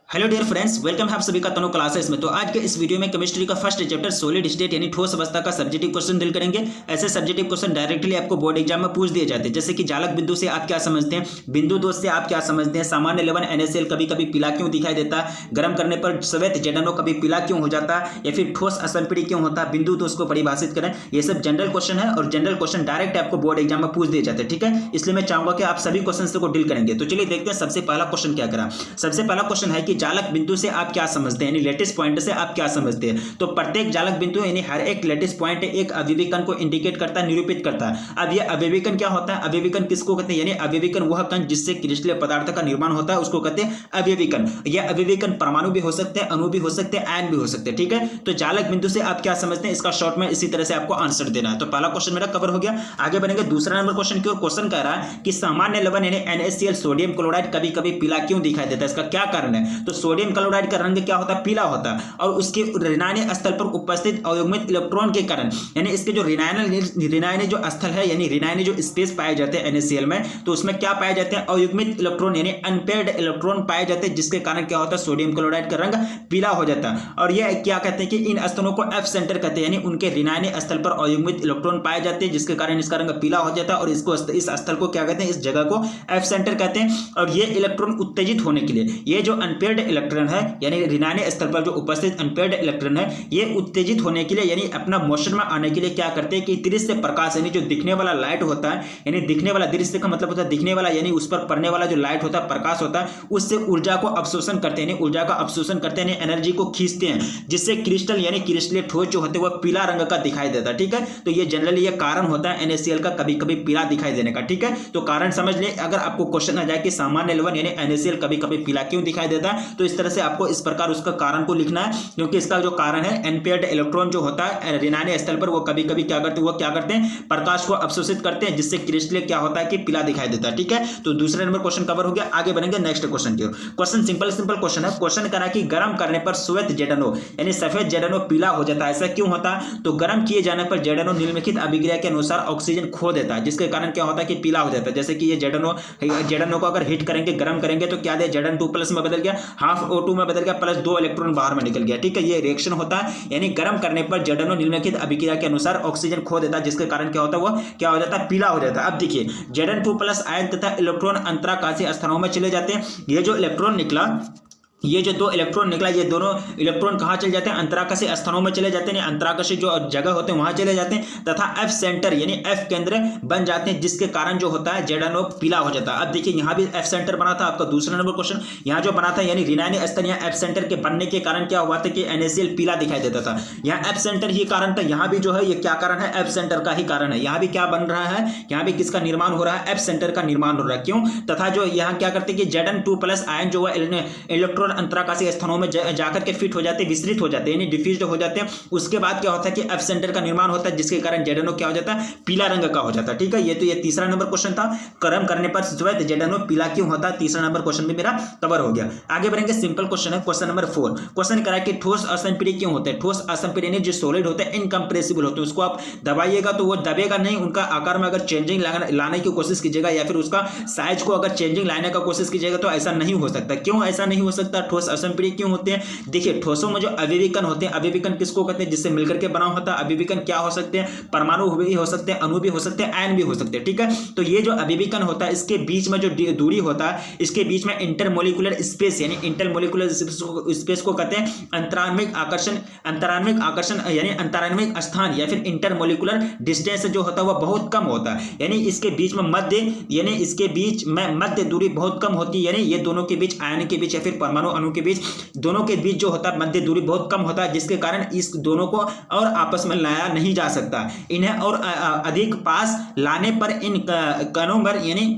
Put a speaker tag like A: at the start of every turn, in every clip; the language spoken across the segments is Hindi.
A: हेलो डियर फ्रेंड्स, वेलकम है आप सभी का तनु क्लासेस में। तो आज के इस वीडियो में केमिस्ट्री का फर्स्ट चैप्टर सॉलिड स्टेट यानी ठोस अवस्था का सब्जेक्टिव क्वेश्चन डील करेंगे। ऐसे सब्जेक्टिव क्वेश्चन डायरेक्टली आपको बोर्ड एग्जाम में पूछ दिए जाते हैं, जैसे कि जालक बिंदु से आप क्या समझते हैं, बिंदु दोष से आप क्या समझते हैं, सामान्य लेवन NaCl कभी कभी पीला क्यों दिखाई देता, गर्म करने पर श्वेत जेडनो कभी पीला क्यों हो जाता, या फिर ठोस असंपीड़ी क्यों होता, बिंदु दोष को परिभाषित करें। ये सब जनरल क्वेश्चन है और जनरल क्वेश्चन डायरेक्ट आपको बोर्ड एग्जाम में पूछ दिए जाते हैं, ठीक है। इसलिए मैं चाहूंगा कि आप सभी क्वेश्चन को डील करेंगे। तो चलिए देखते हैं सबसे पहला क्वेश्चन क्या करा। सबसे पहला क्वेश्चन है कि जालक बिंदु से आप क्या समझते हैं, यानी लेटेस्ट पॉइंट से आप क्या समझते हैं। तो प्रत्येक जालक बिंदु यानी हर एक लेटेस्ट पॉइंट एक अभिविकन को इंडिकेट करता है, निरूपित करता है। अब यह अभिविकन क्या होता है, अभिविकन किसको कहते हैं, यानी अभिविकन वह कण जिससे क्रिस्टलीय पदार्थ का निर्माण होता है उसको कहते हैं अभिविकन। यह अभिविकन परमाणु भी हो सकते हैं, अणु भी हो सकते हैं, आयन भी हो सकते हैं, ठीक है। तो जालक बिंदु से आप क्या समझते हैं, इसका शॉर्ट में इसी तरह से आपको आंसर देना है। तो पहला क्वेश्चन मेरा कवर हो गया। आगे बढ़ेंगे दूसरा नंबर क्वेश्चन की ओर। क्वेश्चन कह रहा है कि सामान्य लवण यानी NaCl सोडियम क्लोराइड कभी कभी पीला क्यों दिखाई देता है, इसका क्या कारण है। तो सोडियम क्लोराइड का रंग क्या होता है, पीला होता है, और उसके ऋणायन स्थल पर उपस्थित अयुग्मित इलेक्ट्रॉन के कारण, यानी इसके जो ऋणायन जो स्थल है यानी ऋणायन जो स्पेस पाए जाते हैं NaCl में, तो उसमें क्या पाए जाते हैं, अयुग्मित इलेक्ट्रॉन यानी अनपेयर्ड इलेक्ट्रॉन पाए जाते हैं, जिसके कारण क्या होता है, सोडियम क्लोराइड का रंग पीला हो जाता है। और यह क्या कहते हैं कि इन स्थलों को F सेंटर कहते हैं, यानी उनके ऋणायन स्थल पर अयुग्मित इलेक्ट्रॉन पाए जाते हैं, जिसके कारण इसका रंग पीला हो जाता है। और इसको इस स्थल को क्या कहते हैं, इस जगह को F सेंटर कहते हैं। और ये इलेक्ट्रॉन उत्तेजित होने के लिए, ये जो अनपेयर्ड इलेक्ट्रॉन है यानी ऋणायन स्थल पर जो उपस्थित अनपेयर्ड इलेक्ट्रॉन है, ये उत्तेजित होने के लिए यानी अपना मोशन में आने के लिए क्या करते हैं कि दृश्य प्रकाश यानी जो दिखने वाला लाइट होता है, यानी दिखने वाला, दृश्य का मतलब होता है दिखने वाला, यानी उस पर पड़ने वाला जो लाइट होता है, प्रकाश होता है, उससे ऊर्जा को अवशोषण करते हैं, ऊर्जा का अवशोषण करते हैं, एनर्जी को खींचते हैं, जिससे क्रिस्टल यानी क्रिस्टलीय ठोस जो होते हैं वह पीला रंग का दिखाई देता है, ठीक है। तो ये जनरली ये कारण होता है NaCl का कभी कभी पीला दिखाई देने का, ठीक है। तो कारण समझ ले। अगर आपको क्वेश्चन आ जाए कि सामान्य लवण यानी NaCl कभी कभी पीला क्यों दिखाई देता है, तो इस तरह से आपको इस प्रकार उसका कारण को लिखना है, क्योंकि इसका जो कारण है अनपेयर्ड इलेक्ट्रॉन जो होता है ऋणायन स्थल पर, वो कभी कभी क्या करते हैं, प्रकाश को अवशोषित करते हैं, जिससे क्रिस्टल क्या होता है कि पीला दिखाई देता है, ठीक है। तो दूसरे नंबर क्वेश्चन कवर हो गया। आगे बढ़ेंगे नेक्स्ट क्वेश्चन की ओर। क्वेश्चन सिंपल क्वेश्चन है। क्वेश्चन करा कि गर्म करने पर श्वेत जेडनो यानी सफेद जेडनो पीला हो जाता है, ऐसा क्यों होता है। तो गर्म किए जाने पर जेडनो निम्नलिखित अभिक्रिया के अनुसार ऑक्सीजन खो देता है, जिसके कारण क्या होता है कि पीला हो जाता है। जैसे कि ये जेडनो को अगर हीट करेंगे, गर्म करेंगे, तो क्या दे, Zn2+ में बदल गया, हाफ O2 में बदल गया, प्लस 2 इलेक्ट्रॉन बाहर में निकल गया, ठीक है। ये रिएक्शन होता है, यानी गर्म करने पर जेडनो निम्नलिखित अभिक्रिया के अनुसार ऑक्सीजन खो देता है, जिसके कारण क्या होता है, वो क्या हो जाता है, पीला हो जाता है। अब देखिए Zn2+ आयन तथा इलेक्ट्रॉन अंतराकाशीय स्थानों में चले जाते हैं। ये जो इलेक्ट्रॉन निकला, ये जो 2 इलेक्ट्रॉन निकला, ये दोनों इलेक्ट्रॉन कहाँ चले जाते हैं, अंतराकाशीय स्थानों में चले जाते हैं, अंतराकाशीय जो जगह होते हैं वहां चले जाते हैं, तथा F सेंटर यानी F केंद्र बन जाते हैं, जिसके कारण जो होता है जेडनो पीला हो जाता है। अब देखिए यहाँ भी F सेंटर बना था आपका दूसरा नंबर क्वेश्चन, यहाँ जो बना था यानी ऋणायन स्थल यहाँ F सेंटर के बनने के कारण क्या हुआ था कि NaCl पीला दिखाई देता था। यहाँ F सेंटर ही कारण था, यहाँ भी जो है ये क्या कारण है, F सेंटर का ही कारण है। यहाँ भी क्या बन रहा है, यहाँ भी किसका निर्माण हो रहा है, F सेंटर का निर्माण हो रहा है, क्यों। तथा जो यहाँ क्या करते हैं कि Zn2+ आयन जो है इलेक्ट्रॉन अंतराकाशीय स्थानों में जाकर के फिट हो जाते हैं, विस्तृत हो जाते हैं, यानी डिफ्यूज्ड हो जाते हैं। उसके बाद क्या होता है कि F सेंटर का निर्माण होता है, जिसके कारण जेडनो क्या हो जाता है, पीला रंग का हो जाता है, ठीक है। ये तीसरा नंबर क्वेश्चन था, गर्म करने पर श्वेत जेडनो पीला क्यों होता है। तीसरा नंबर क्वेश्चन भी मेरा कवर हो गया। आगे बढ़ेंगे, सिंपल क्वेश्चन है। Question number 4। क्वेश्चन करा कि ठोस असंपीड़ी क्यों होते हैं। ठोस असंपीड़ी यानी जो सॉलिड होते हैं इनकम्प्रेसिबल होते हैं, उसको आप दबाइएगा तो वो दबेगा नहीं, उनका आकार में अगर चेंजिंग लाने की कोशिश कीजिएगा या फिर उसका साइज को अगर चेंजिंग लाने का कोशिश कीजिएगा तो ऐसा नहीं हो सकता। क्यों ऐसा नहीं हो सकता, ठोस असंपीड़ी क्यों होते हैं। देखिए ठोसों में जो अभिविकन होते हैं, अभिविकन किसको कहते हैं, जिससे मिलकर के बना होता है। अभिविकन क्या हो सकते हैं, परमाणु भी हो सकते हैं, अणु भी हो सकते हैं, आयन भी हो सकते हैं, ठीक है। तो ये जो अभिविकन होता है, इसके बीच में जो दूरी होता है, इसके बीच में इंटरमोलिकुलर स्पेस यानी इंटरमोलिकुलर स्पेस को कहते हैं अंतराण्विक आकर्षण यानी अंतराण्विक स्थान या फिर इंटरमोलिकुलर डिस्टेंस जो होता है वह बहुत कम होता है, यानी इसके बीच में मध्य दूरी बहुत कम होती है, यानी ये दोनों के बीच, आयन के बीच या फिर परमाणु अणु के बीच, दोनों के बीच जो होता है मध्य दूरी बहुत कम होता है, जिसके कारण इस दोनों को और आपस में लाया नहीं जा सकता। इन्हें और अधिक पास लाने पर इन कणों पर यानी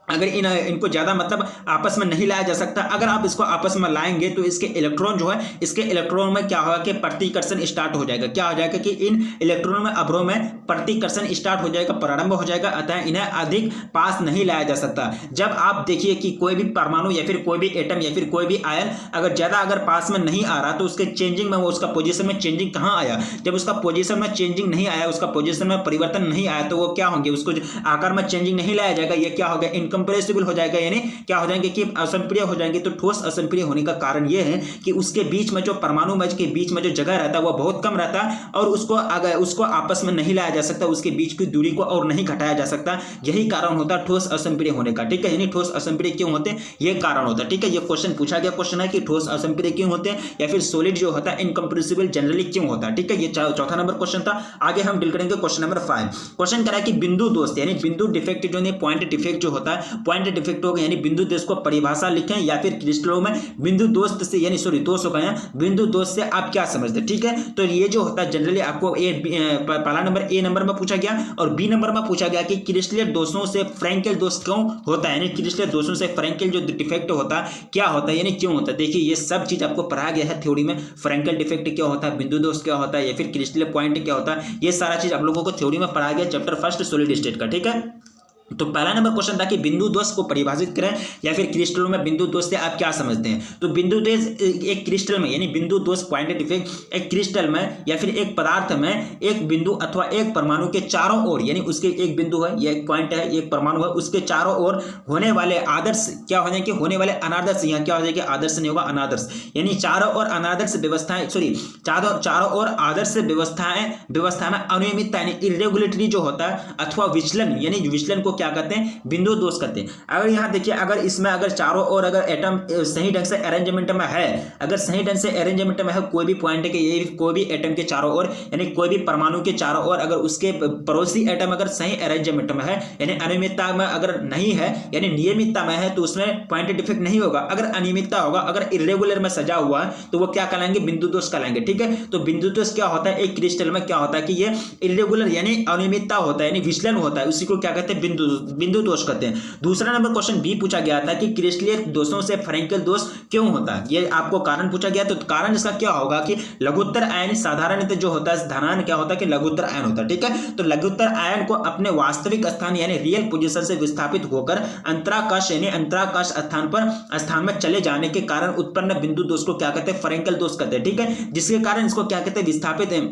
A: अगर इनको ज्यादा मतलब आपस में नहीं लाया जा सकता। अगर आप इसको आपस में लाएंगे तो इसके इलेक्ट्रॉन जो है, इसके इलेक्ट्रॉन में क्या होगा कि प्रतिकर्षण स्टार्ट हो जाएगा। क्या हो जाएगा कि इन इलेक्ट्रॉन में अवरोह में प्रतिकर्षण स्टार्ट हो जाएगा, प्रारंभ हो जाएगा, अतः इन्हें अधिक पास नहीं लाया जा सकता। जब आप देखिए कि कोई भी परमाणु या फिर कोई भी एटम या फिर कोई भी आयन अगर पास में नहीं आ रहा तो उसके चेंजिंग में, वो उसका पोजीशन में चेंजिंग कहाँ आया, जब उसका पोजीशन में चेंजिंग नहीं आया, उसका पोजीशन में परिवर्तन नहीं आया, तो वो क्या होंगे, उसको आकार में चेंजिंग नहीं लाया जाएगा, ये क्या होगा, इनकम्प्रेसिबल हो जाएगा, यानी क्या हो जाएंगे कि असंप्रिय हो जाएंगे। तो ठोस असंप्रिय होने का कारण यह है कि उसके बीच में जो परमाणु मज के बीच में जो जगह रहता है वह बहुत कम रहता है और उसको आपस में नहीं लाया जा सकता, उसके बीच की दूरी को और नहीं घटाया जा सकता। यही कारण होता है ठोस असंप्रिय होने का, ठीक है। यानी ठोस असंप्रिय क्यों होते हैं, यह कारण होता है, ठीक है। ये क्वेश्चन पूछा गया क्वेश्चन है कि ठोस असंप्रिय क्यों होते हैं या फिर सॉलिड जो होता है इनकम्प्रेसिबल जनरली क्यों होता है, ठीक है। ये चौथा नंबर क्वेश्चन था। आगे हम डील करेंगे क्वेश्चन नंबर 5। क्वेश्चन करा कि बिंदु दोष यानी बिंदु डिफेक्ट जो पॉइंट डिफेक्ट जो होता है, पॉइंट डिफेक्ट होगा यानी बिंदु दोष को परिभाषा लिखें या फिर क्रिस्टलों में बिंदु दोष से यानी सॉरी दोष हो गया, बिंदु दोष से आप क्या समझते हैं, ठीक है। तो ये जो होता है जनरली आपको पहला नंबर ए नंबर में पूछा गया और बी नंबर में पूछा गया कि क्रिस्टलीय दोषों से फ्रैंकेल दोष क्यों होता है, यानी क्रिस्टलीय दोषों से फ्रैंकेल जो डिफेक्ट होता है क्या होता है, यानी क्यों होता है। देखिए ये सब चीज आपको पढ़ाया गया है थ्योरी में, फ्रैंकेल डिफेक्ट क्या होता है, बिंदु दोष क्या होता है या फिर क्रिस्टलीय पॉइंट क्या होता है, ये सारा चीज आप लोगों को थ्योरी में पढ़ाया गया चैप्टर 1 सॉलिड स्टेट का, ठीक है। तो पहला नंबर क्वेश्चन था कि बिंदु दोष को परिभाषित करें या फिर क्रिस्टलों में बिंदु दोष से आप क्या समझते हैं। तो बिंदु दोष एक क्रिस्टल में यानी बिंदु दोष पॉइंट डिफेक्ट एक क्रिस्टल में या फिर एक पदार्थ में एक बिंदु अथवा एक परमाणु के चारों ओर यानी उसके एक बिंदु है या एक पॉइंट है एक परमाणु है उसके चारों ओर होने वाले आदर्श क्या हो जाएंगे, होने वाले अनादर्श, यहाँ क्या हो जाएगा आदर्श नहीं होगा अनादर्श, यानी चारों ओर अनादर्श व्यवस्थाएं सॉरी चारों ओर आदर्श व्यवस्था में अनियमितता यानी इरेगुलेटरी जो होता है अथवा विचलन यानी विचलन को क्या कहते हैं, बिंदु दोष कहते हैं। अगर यहाँ देखिए अगर इसमें अगर चारों ओर अगर एटम सही ढंग से अरेंजमेंट में है, अगर सही ढंग से अरेंजमेंट में है कोई भी पॉइंट के ये कोई भी एटम के चारों ओर यानी कोई भी परमाणु के चारों ओर अगर उसके पड़ोसी एटम अगर सही अरेंजमेंट में है यानी अनियमितता में अगर नहीं है यानी नियमितता में है तो उसमें पॉइंट डिफेक्ट नहीं होगा। अगर अनियमितता होगा अगर इरेगुलर में सजा हुआ है तो वो क्या कहलाएंगे, बिंदु दोष कहलाएंगे, ठीक है। तो बिंदु दोष क्या होता है, एक क्रिस्टल में क्या होता है कि ये इरेगुलर यानी अनियमितता होता है यानी विचलन होता है, उसी को क्या कहते हैं बिंदु दोष कहते हैं। दूसरा नंबर क्वेश्चन बी पूछा गया था कि क्रिस्टलीय दोषों से फ्रैंकेल दोष क्यों होता है, ये आपको कारण पूछा गया। तो कारण इसका क्या होगा कि लघुत्तर आयन साधारणतः जो होता है धनायन क्या होता है कि लघुत्तर आयन होता है, ठीक है। तो लघुत्तर आयन को अपने वास्तविक स्थान यानी रियल पोजीशन से विस्थापित होकर अंतराकाश यानी अंतराकाश स्थान में चले जाने के कारण उत्पन्न बिंदु दोष को क्या कहते हैं, फ्रैंकेल दोष कहते हैं, ठीक है। जिसके कारण इसको क्या कहते हैं, विस्थापित है,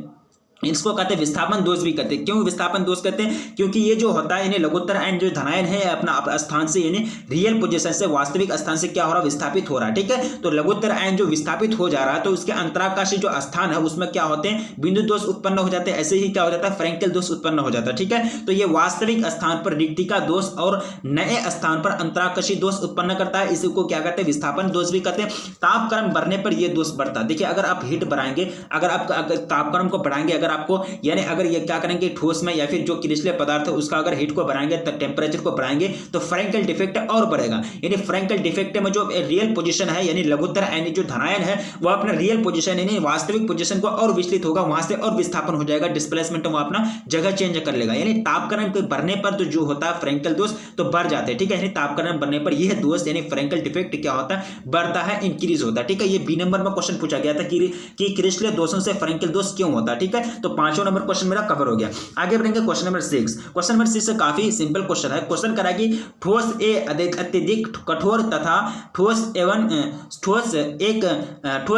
A: इसको कहते हैं विस्थापन दोष भी कहते हैं। क्यों विस्थापन दोष कहते हैं, क्योंकि ये जो होता है यानी लघुत्तर आयन जो धनायन है अपना स्थान से यानी रियल पोजीशन से वास्तविक स्थान से क्या हो रहा है, विस्थापित हो रहा है, ठीक है। तो लघुत्तर आयन जो विस्थापित हो जा रहा है तो उसके अंतराकाशी जो स्थान है उसमें क्या होते हैं, बिंदु दोष उत्पन्न हो जाते हैं। ऐसे ही क्या हो जाता है, फ्रैंकेल दोष उत्पन्न हो जाता है, ठीक है। तो ये वास्तविक स्थान पर रिक्तिका दोष और नए स्थान पर अंतराकाशी दोष उत्पन्न करता है, इसी को क्या कहते हैं, विस्थापन दोष भी कहते हैं। तापक्रम बढ़ने पर यह दोष बढ़ता है। देखिए अगर आप हीट बढ़ाएंगे, अगर आप तापक्रम को बढ़ाएंगे, अगर आपको यानी अगर ये क्या करेंगे ठोस में या फिर जो क्रिस्टलीय पदार्थ है उसका अगर हीट को बढ़ाएंगे तो टेम्परेचर को बढ़ाएंगे तो फ्रैंकेल डिफेक्ट और बढ़ेगा। यानी फ्रैंकेल डिफेक्ट में जो रियल पोजीशन है यानी लघुत्तर आयन जो धनायन है वो अपना रियल पोजीशन यानी वास्तविक पोजीशन को और विचलित होगा, वहां से और विस्थापन हो जाएगा, डिस्प्लेसमेंट वो अपना जगह चेंज कर लेगा। यानी तापक्रम के बढ़ने पर तो जो होता है फ्रैंकेल दोष तो बढ़ जाते हैं, ठीक है। यानी तापक्रम बढ़ने पर यह दोष यानी फ्रैंकेल डिफेक्ट क्या होता है, बढ़ता है, इंक्रीज होता है, ठीक है। ये बी नंबर में क्वेश्चन पूछा गया था कि क्रिस्टलीय दोषों से फ्रैंकेल दोष क्यों होता है, ठीक है। तो पांचों नंबर क्वेश्चन मेरा कवर हो गया। आगे बढ़ेंगे क्वेश्चन नंबर 6। क्वेश्चन नंबर 6 काफी सिंपल क्वेश्चन है। क्वेश्चन करा कि ठोस ए अत्यधिक कठोर तथा ठोस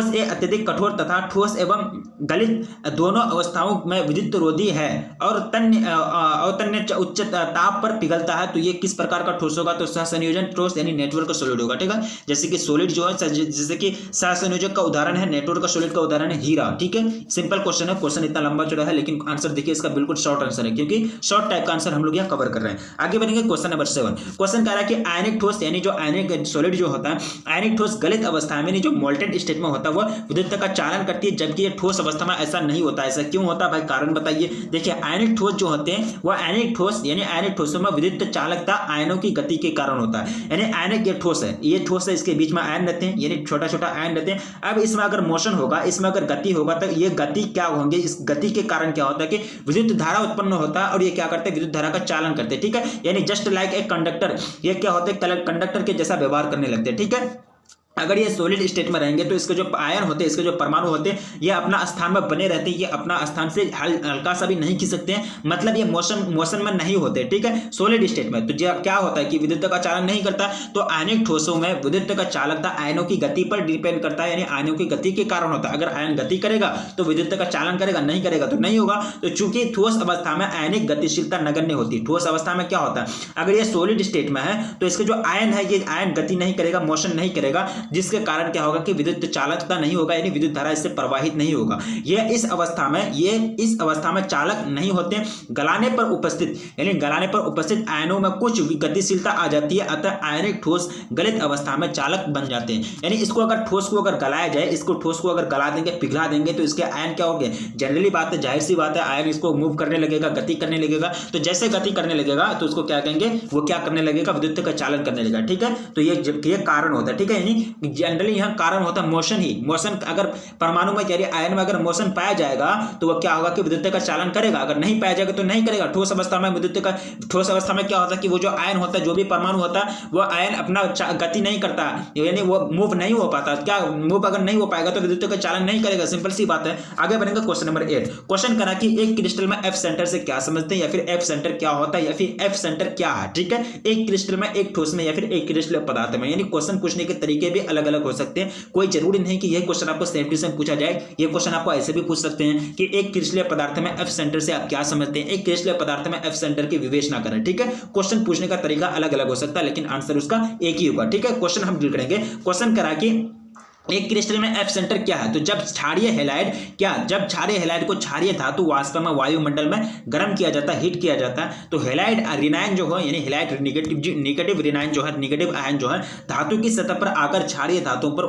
A: ए अत्यधिक कठोर तथा ठोस एवं गलित दोनों अवस्थाओं में विद्युत रोधी है और तन्य उच्च ताप पर पिघलता है, तो ये किस प्रकार का ठोस होगा, तो सहसंयोजन ठोस यानी नेटवर्क सॉलिड होगा, ठीक है। जैसे कि सॉलिड जो है जैसे कि सहसंयोजक का उदाहरण है, नेटवर्क का सॉलिड का उदाहरण है हीरा, ठीक है। सिंपल क्वेश्चन है, क्वेश्चन इतना लंबा चौड़ा है लेकिन आंसर देखिए इसका बिल्कुल शॉर्ट आंसर है क्योंकि शॉर्ट टाइप का आंसर हम लोग यहाँ कवर कर रहे हैं। आगे बढ़ेंगे क्वेश्चन नंबर 7। क्वेश्चन कह रहा है कि आयनिक ठोस यानी जो आयनिक सॉलिड जो होता है, आयनिक ठोस गलित अवस्था में जो मोल्टेन स्टेट में होता है वह विद्युत का चालन करती है, जबकि ये ठोस अवस्था में ऐसा नहीं होता। ऐसा क्यों होता है भाई, कारण बताइए। देखिए आयनिक ठोस जो होते हैं वह आयनिक ठोस यानी आयनिक ठोसों में विद्युत चालकता आयनों की गति के कारण होता है। यानी आयनिक ये ठोस है, इसके बीच में आयन रहते हैं यानी छोटा छोटा आयन रहते हैं। अब इसमें अगर मोशन होगा, इसमें अगर गति होगा तो ये गति क्या होंगे, इस गति के कारण क्या होता है कि विद्युत धारा उत्पन्न होता है और ये क्या करते हैं, विद्युत धारा का चालन करते हैं, ठीक है। यानी जस्ट लाइक ए कंडक्टर, ये क्या होते हैं, कंडक्टर के जैसा व्यवहार करने लगते हैं, ठीक है। अगर ये सॉलिड स्टेट में रहेंगे तो इसके जो आयन होते हैं, इसके जो परमाणु होते हैं, ये अपना स्थान में बने रहते हैं, ये अपना स्थान से हल्का सा भी नहीं खिसक सकते हैं, मतलब ये मोशन में नहीं होते, ठीक है, सॉलिड स्टेट में। तो क्या होता है कि विद्युत का चालन नहीं करता। तो आयनिक ठोसों में विद्युत का चालकता आयनों की गति पर डिपेंड करता है, यानी आयनों की गति के कारण होता है। अगर आयन गति करेगा तो विद्युत का चालन करेगा, नहीं करेगा तो नहीं होगा। तो चूंकि ठोस अवस्था में आयनिक गतिशीलता नगण्य होती है, ठोस अवस्था में क्या होता है, अगर ये सॉलिड स्टेट में है तो इसके जो आयन है ये आयन गति नहीं करेगा, मोशन नहीं करेगा, जिसके कारण क्या होगा कि विद्युत चालकता नहीं होगा, यानी विद्युत धारा इससे प्रवाहित नहीं होगा। ये इस अवस्था में चालक नहीं होते। गलाने पर उपस्थित, यानी गलाने पर उपस्थित आयनों में कुछ गतिशीलता आ जाती है, अतः आयनिक ठोस गलित अवस्था में चालक बन जाते हैं। यानी इसको अगर ठोस को अगर गलाया जाए, इसको ठोस को अगर गला देंगे, पिघला देंगे, तो इसके आयन क्या होंगे, जनरली बात है, जाहिर सी बात है, आयन इसको मूव करने लगेगा, गति करने लगेगा। तो जैसे गति करने लगेगा तो उसको क्या कहेंगे, वो क्या करने लगेगा, विद्युत का चालन करने लगेगा, ठीक है। तो ये कारण होता है, ठीक है, यानी जनरली यहाँ कारण होता है मोशन ही। मोशन अगर परमाणु में यानी आयन में अगर मोशन पाया जाएगा तो वह क्या होगा कि विद्युत का चालन करेगा, अगर नहीं पाया जाएगा तो नहीं करेगा। ठोस अवस्था में ठोस अवस्था में क्या होता है कि वो जो आयन होता है, जो भी परमाणु होता है, वो आयन अपना गति नहीं करता, यानी वो मूव नहीं हो पाता। क्या मूव अगर नहीं हो पाएगा तो विद्युत का चालन नहीं करेगा, सिंपल सी बात है। आगे बढ़ेंगे क्वेश्चन नंबर 8। क्वेश्चन करा कि एक क्रिस्टल में एफ सेंटर से क्या समझते हैं, या फिर एफ सेंटर क्या होता है, या फिर एफ सेंटर क्या है, ठीक है। एक क्रिस्टल में, एक ठोस में, या फिर एक क्रिस्टल पदार्थ में, यानी क्वेश्चन पूछने के तरीके भी अलग अलग हो सकते हैं। कोई जरूरी नहीं कि यह क्वेश्चन आपको सेफ्टी से पूछा जाए, ये क्वेश्चन आपको ऐसे भी पूछ सकते हैं कि एक क्रिस्टलीय पदार्थ में एफ सेंटर से आप क्या समझते हैं, एक क्रिस्टलीय पदार्थ में एफ सेंटर की विवेचना करें, ठीक है। क्वेश्चन पूछने का तरीका अलग अलग हो सकता है, लेकिन आंसर उसका एक ही होगा, ठीक है। क्वेश्चन हम डील करेंगे। क्वेश्चन करा कि एक क्रिस्टल में एफ सेंटर क्या है, तो जब क्षारीय हैलाइड को क्षारीय धातु वाष्प में वायुमंडल में गर्म किया जाता है, हीट किया जाता है, तो हैलाइड रिनाइन जो है, यानी हैलाइड निगेटिव रिनाइन जो है, निगेटिव आयन जो है, धातु की सतह पर आकर क्षारीय धातुओं पर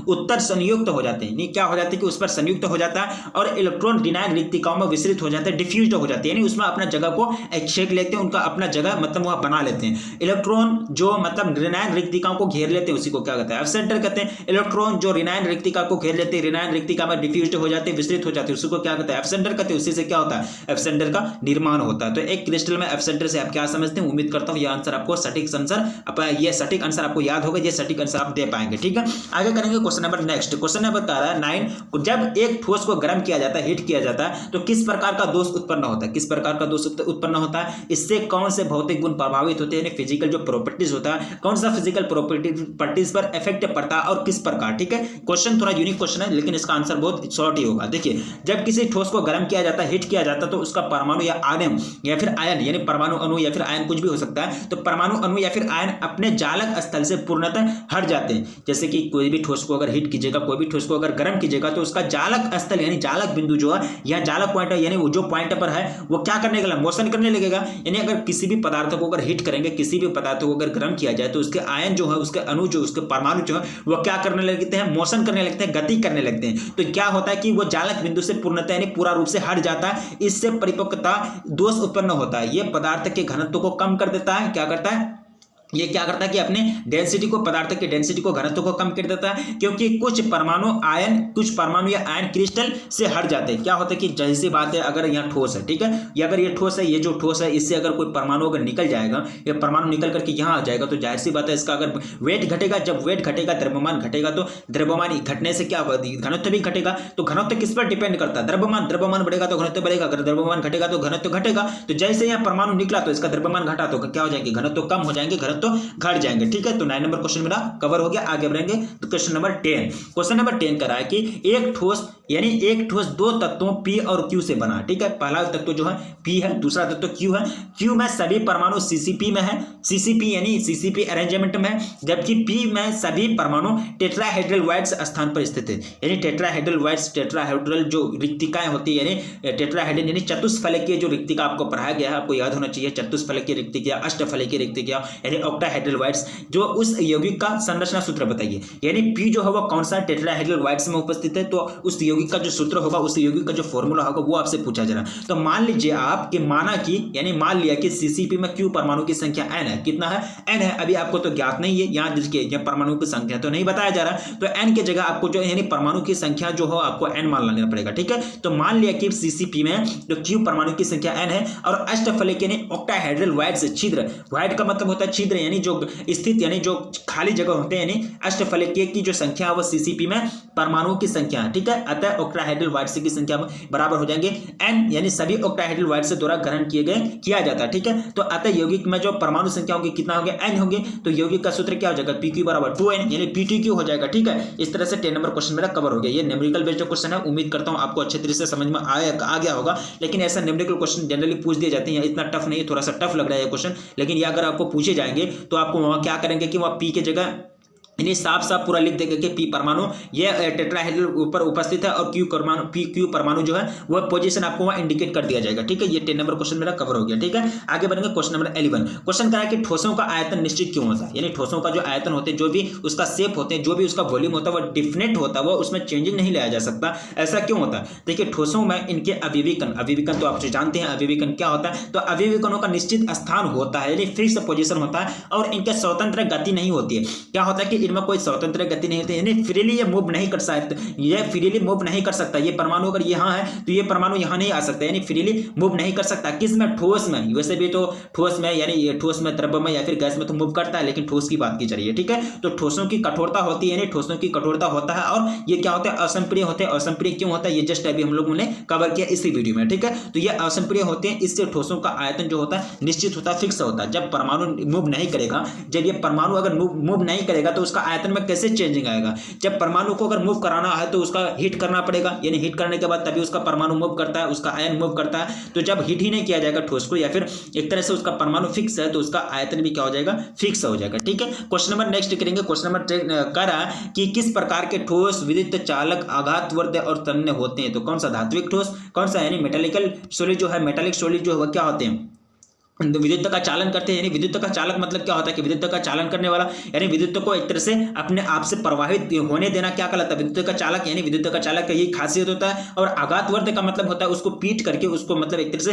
A: उत्तर संयुक्त हो जाते हैं। क्या हो जाते हैं कि उस पर संयुक्त हो जाता है, और इलेक्ट्रॉन रिनाइन रिक्तिकाओं में विस्तृत हो जाते हैं, डिफ्यूज हो जाते हैं, यानी उसमें अपना जगह को छेक लेते हैं, उनका अपना जगह मतलब वह बना लेते हैं। इलेक्ट्रॉन जो मतलब रिनाइन रिक्तिकाओं को घेर लेते हैं, उसी को क्या कहते हैं, एफ सेंटर कहते हैं। इलेक्ट्रॉन जो रिनाइन रिक्तिका को घेर लेते हैं, रिनाइन रिक्तिका में डिफ्यूज्ड हो जाते हैं, विस्तृत हो जाते हैं, उसको क्या कहते हैं, एफ सेंटर कहते हैं। उसी से क्या होता है, एफ सेंटर का निर्माण होता है। तो एक क्रिस्टल में एफ सेंटर से आप क्या समझते हैं, उम्मीद करता हूं यह आंसर आपको सटीक आंसर याद होगा, ये सटीक आंसर आप दे पाएंगे, ठीक है। आगे करेंगे question number next. Question number 9, जब एक ठोस को गर्म किया जाता है, हीट किया जाता है, तो किस प्रकार का दोष उत्पन्न होता है, किस प्रकार का दोष उत्पन्न होता है, इससे कौन से भौतिक गुण प्रभावित होते हैं, यानी फिजिकल जो प्रॉपर्टीज होता है, कौन सा फिजिकल प्रॉपर्टीज पर इफेक्ट पड़ता है और किस प्रकार, ठीक है। क्वेश्चन थोड़ा यूनिक क्वेश्चन है, लेकिन इसका आंसर बहुत शॉर्ट ही होगा। देखिए, जब किसी ठोस को गर्म किया जाता है, हीट किया जाता है, तो उसका परमाणु या आयन या फिर आयन, यानी परमाणु अणु या फिर आयन कुछ भी हो सकता है, तो परमाणु अणु या फिर आयन अपने जालक स्थल से पूर्णतः हट जाते हैं। जैसे कि कोई भी ठोस को अगर हीट कीजिएगा, कोई भी ठोस को अगर गर्म कीजिएगा, तो उसका जालक स्थल यानी जालक बिंदु जो है, या जालक पॉइंट है, यानी वो जो पॉइंट पर है वो क्या करने लगेगा, मोशन करने लगेगा। यानी अगर किसी भी पदार्थ को अगर हीट करेंगे, किसी भी पदार्थ को अगर गर्म किया जाए, तो उसके आयन जो है, उसके अणु जो, उसके परमाणु जो है, वो क्या करने लगते हैं, मोशन करने लगते हैं, गति करने लगते हैं। तो क्या होता है कि वो जालक बिंदु से पूर्णतः यानी पूरा रूप से हट जाता है, इससे परिपक्वता दोष उत्पन्न होता है। ये पदार्थ के घनत्व को कम कर देता है। क्या करता है, ये क्या करता है कि अपने डेंसिटी को, पदार्थ के डेंसिटी को, घनत्व को कम कर देता है, क्योंकि कुछ परमाणु या आयन क्रिस्टल से हट जाते हैं। क्या होता है कि जैसी बात है, अगर यहाँ ठोस है, ठीक है, या अगर ये ठोस है, ये जो ठोस है, इससे अगर कोई परमाणु अगर निकल जाएगा, या परमाणु निकल करके यहाँ आ जाएगा, तो जाहिर सी बात है इसका अगर वेट घटेगा, जब वेट घटेगा, द्रव्यमान घटेगा, तो द्रव्यमान घटने से क्या होगा, घनत्व भी घटेगा। तो घनत्व किस पर डिपेंड करता है, द्रव्यमान बढ़ेगा तो घनत्व बढ़ेगा, अगर द्रव्यमान घटेगा तो घनत्व घटेगा। तो जैसे यहाँ परमाणु निकला तो इसका द्रव्यमान घटा, तो क्या हो जाएंगे, घनत्व कम हो जाएंगे, तो घट जाएंगे, ठीक है। तो 9 नंबर क्वेश्चन मेरा कवर हो गया। आगे बढ़ेंगे तो क्वेश्चन नंबर 10। क्वेश्चन नंबर 10 करा है कि एक ठोस दो तत्वों P और Q से बना, ठीक है। पहला तत्व जो है P है, दूसरा तत्व Q है। Q में सभी परमाणु CCP में है, CCP यानी CCP अरेंजमेंट में है, जबकि P में सभी परमाणु टेट्राहेड्रल वाइड्स स्थान पर स्थित है। यानी टेट्राहेड्रल जो रिक्तिकाएं होती है, यानी टेट्राहेड्रल यानी चतुष्फलकीय जो रिक्तिका आपको पढ़ाया गया है, आपको याद होना चाहिए, चतुष्फलकीय रिक्तिका, अष्टफलकीय रिक्तिका, यानी ऑक्टाहेड्रल वाइड्स। जो उस यौगिक का संरचना सूत्र बताइए, यानी P जो है वो कौन सा टेट्राहेड्रल वाइड्स में उपस्थित है, तो उस यौगिक का जो सूत्र होगा, उस यौगिक का जो फॉर्मूला होगा, वो आपसे पूछा जा रहा है। तो मान लीजिए आप कि मान लिया कि CCP में Q परमाणु की संख्या n है। कितना है, n है। अभी आपको तो ज्ञात नहीं है, यहाँ देखिए, यह परमाणु की संख्या तो नहीं बताया जा रहा, तो n की जगह आपको जो यानी परमाणु की संख्या जो हो आपको n मान लेना पड़ेगा, ठीक है। तो मान लिया कि CCP में जो Q परमाणु की संख्या n है, और अष्टफलकीय यानी ऑक्टाहेड्रल वाइड्स, छिद्र, वाइड का मतलब होता है छिद्र, क्षेत्र यानी जो स्थित यानी जो खाली जगह होते हैं यानी अष्टफलकीय की जो संख्या है वो सीसीपी में परमाणुओं की संख्या है, ठीक है। अतः ऑक्टाहेड्रल वार्ड की संख्या बराबर हो जाएंगे n, यानी सभी ऑक्टाहेड्रल वार्ड से द्वारा ग्रहण किया जाता है, ठीक है। तो अतः यौगिक में जो परमाणु संख्या होगी कितना होंगे, n होंगे। तो यौगिक का सूत्र क्या हो जाएगा, pq बराबर 2n यानी ptq हो जाएगा, ठीक है। इस तरह से 10 नंबर क्वेश्चन मेरा कवर हो गया। ये न्यूमेरिकल बेस्ड क्वेश्चन है, उम्मीद करता हूं आपको अच्छे तरीके से समझ में आ गया होगा। लेकिन ऐसा न्यूमेरिकल क्वेश्चन जनरली पूछ दिए जाते हैं, इतना टफ नहीं, थोड़ा सा टफ लग रहा है ये क्वेश्चन, लेकिन ये अगर आपको पूछे जाएंगे तो आपको वहां क्या करेंगे कि वहां पी की जगह यानी साफ साफ पूरा लिख देंगे कि पी परमाणु ये टेट्राहेड्रल ऊपर उपस्थित है और क्यू परमाणु जो है वह पोजीशन आपको वहां इंडिकेट कर दिया जाएगा, ठीक है। ये 10 नंबर क्वेश्चन मेरा कवर हो गया, ठीक है। आगे बढ़ेंगे क्वेश्चन नंबर 11। क्वेश्चन करा है कि ठोसों का आयतन निश्चित क्यों होता है, यानी ठोसों का जो आयतन होते हैं, जो भी उसका शेप होते हैं, जो भी उसका वॉल्यूम होता है वो डिफिनेट होता है, वो उसमें चेंजिंग नहीं लाया जा सकता। ऐसा क्यों होता है, देखिए ठोसों में इनके अविविकन तो आप जानते हैं अविविकन क्या होता है। तो अविविकनों का निश्चित स्थान होता है यानी फिक्स पोजीशन होता है और इनके स्वतंत्र गति नहीं होती है। क्या होता है कि इनमें कोई स्वतंत्र गति नहीं होती, यानी फ्रीली ये मूव नहीं कर सकता, ये फ्रीली मूव नहीं कर सकता। ये परमाणु अगर यहाँ है तो ये परमाणु यहाँ नहीं आ सकता, यानी फ्रीली मूव नहीं कर सकता। किस में, ठोस में। वैसे भी तो ठोस में यानी ये ठोस में, द्रव्य में या फिर गैस में तो मूव करता है, लेकिन ठोस की बात की जा रही है, ठीक है। तो ठोसों की कठोरता होती है, यानी ठोसों की कठोरता होता है और ये क्या होता है, असंप्रिय होते हैं। असंप्रिय क्यों होता है, ये जस्ट अभी हम लोगों ने कवर किया इसी वीडियो में, ठीक है। तो ये असंप्रिय होते हैं, इससे ठोसों का आयतन जो होता है निश्चित होता है, फिक्स होता है। जब परमाणु मूव नहीं करेगा, जब ये परमाणु अगर मूव नहीं करेगा तो उसका आयतन में कैसे चेंजिंग आएगा। जब परमाणु को अगर मूव कराना है तो उसका हीट करना पड़ेगा, यानी हीट करने के बाद तभी उसका परमाणु मूव करता है, उसका आयन मूव करता है। तो जब हीट ही नहीं किया जाएगा ठोस को, या फिर एक तरह से उसका परमाणु फिक्स है, तो उसका आयतन भी क्या हो जाएगा, फिक्स हो जाएगा, ठीक है। क्वेश्चन नंबर नेक्स्ट करेंगे। क्वेश्चन नंबर करा कि किस प्रकार के ठोस विद्युत चालक, आघातवर्ध और तन्य होते हैं। तो कौन सा, धात्विक ठोस, कौन सा यानी मेटालिकल सॉलिड जो है, मेटालिक सॉलिड जो है क्या होते हैं, विद्युत का चालन करते हैं। यानी विद्युत का चालक मतलब क्या होता है कि विद्युत का चालन करने वाला, यानी विद्युत को एक तरह से अपने आप से प्रवाहित होने देना क्या कहलाता है, विद्युत का चालक। यानी विद्युत का चालक का यही खासियत होता है। और आघातवर्ध का मतलब होता है उसको पीट करके, उसको मतलब एक तरह से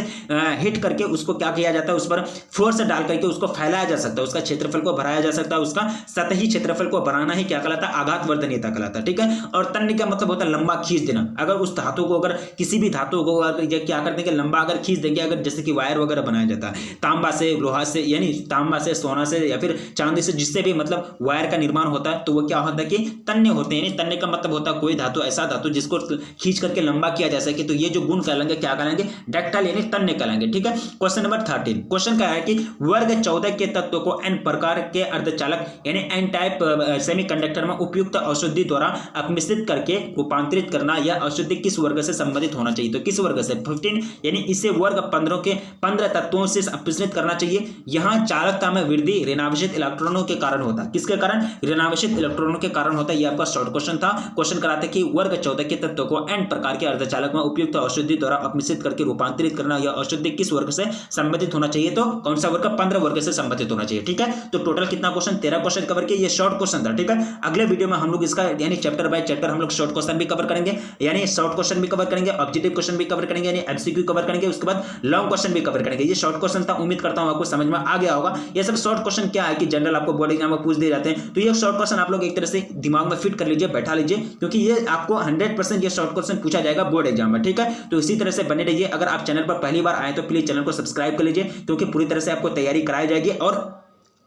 A: हिट करके उसको क्या किया जाता है, उस पर फोर्स डाल करके उसको फैलाया जा सकता है, उसका क्षेत्रफल को बढ़ाया जा सकता है, उसका सतही क्षेत्रफल को बढ़ाना ही क्या कहलाता है, आघातवर्धनीयता कहलाता है, ठीक है। और तन्य का मतलब होता है लंबा खींच देना। अगर उस धातु को, अगर किसी भी धातु को क्या करते हैं कि लंबा अगर खींच देंगे, अगर जैसे कि वायर वगैरह बनाया जाता है तांबा से, लोहा से, यानी तांबा से, सोना से या फिर चांदी से, जिससे भी मतलब वायर का निर्माण होता है, तो वो क्या होता है कि तन्य होते हैं। यानी तन्य का मतलब होता है कोई धातु, ऐसा धातु जिसको खींच करके लंबा किया जा सके। तो ये जो गुण कहलाएंगे क्या कहलाएंगे, डक्टाइल यानी तन्य कहलाएंगे, ठीक है। Question number 13। क्वेश्चन क्या है कि वर्ग 14 के तत्व को n प्रकार के अर्धचालक यानी n टाइप सेमीकंडक्टर में उपयुक्त अशुद्धि द्वारा अपमिश्रित करके रूपांतरित करना, यह अशुद्धि किस वर्ग से संबंधित होना चाहिए। तो किस वर्ग से, 15, यानी इसे वर्ग 15 तत्वों से अपमिश्रित करना चाहिए। यहां चालकता में वृद्धि ऋणावेशित इलेक्ट्रॉनों के कारण होता है। किसके कारण, ऋणावेशित इलेक्ट्रॉनों के कारण होता है। यह आपका शॉर्ट क्वेश्चन था। क्वेश्चन कराते कि वर्ग 14 के तत्व को n प्रकार के अर्धचालक में उपयुक्त अशुद्धि द्वारा अपमिश्रित करके रूपांतरित करना, यह अशुद्धि किस वर्ग से संबंधित होना चाहिए। तो कौन सा वर्ग, 15 वर्ग से संबंधित होना चाहिए, ठीक है। तो टोटल कितना क्वेश्चन, 13 क्वेश्चन कवर किए। ये शॉर्ट क्वेश्चन था, ठीक है। अगले वीडियो में हम लोग इसका यानी चैप्टर बाय चैप्टर हम लोग शॉर्ट क्वेश्चन भी कवर करेंगे, यानी शॉर्ट क्वेश्चन भी कवर करेंगे, ऑब्जेक्टिव क्वेश्चन भी कवर करेंगे, यानी एमसीक्यू कवर करेंगे, उसके बाद लॉन्ग क्वेश्चन भी कवर करेंगे। ये शॉर्ट क्वेश्चन था, उम्मीद करता हूं आपको समझ में आ गया होगा। ये सब शॉर्ट क्वेश्चन क्या है कि जनरल आपको बोर्ड एग्जाम में पूछ दिए जाते हैं। तो ये शॉर्ट क्वेश्चन आप लोग एक तरह से दिमाग में फिट कर लीजिए, बैठा लीजिए, क्योंकि ये आपको 100% ये शॉर्ट क्वेश्चन पूछा जाएगा बोर्ड एग्जाम में, ठीक है। तो इसी तरह से बने रहिए। अगर आप चैनल पर पहली बार आए तो प्लीज चैनल को सब्सक्राइब कर लीजिए, क्योंकि पूरी तरह से आपको तैयारी कराई जाएगी। और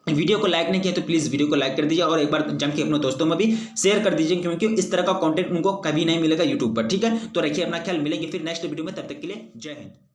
A: वीडियो को लाइक नहीं किया तो प्लीज वीडियो को लाइक कर दीजिए और एक बार जम के अपने दोस्तों में भी शेयर कर दीजिए, क्योंकि इस तरह का कंटेंट उनको कभी नहीं मिलेगा यूट्यूब पर, ठीक है। तो रखिए अपना ख्याल, मिलेंगे फिर नेक्स्ट वीडियो में, तब तक के लिए जय हिंद।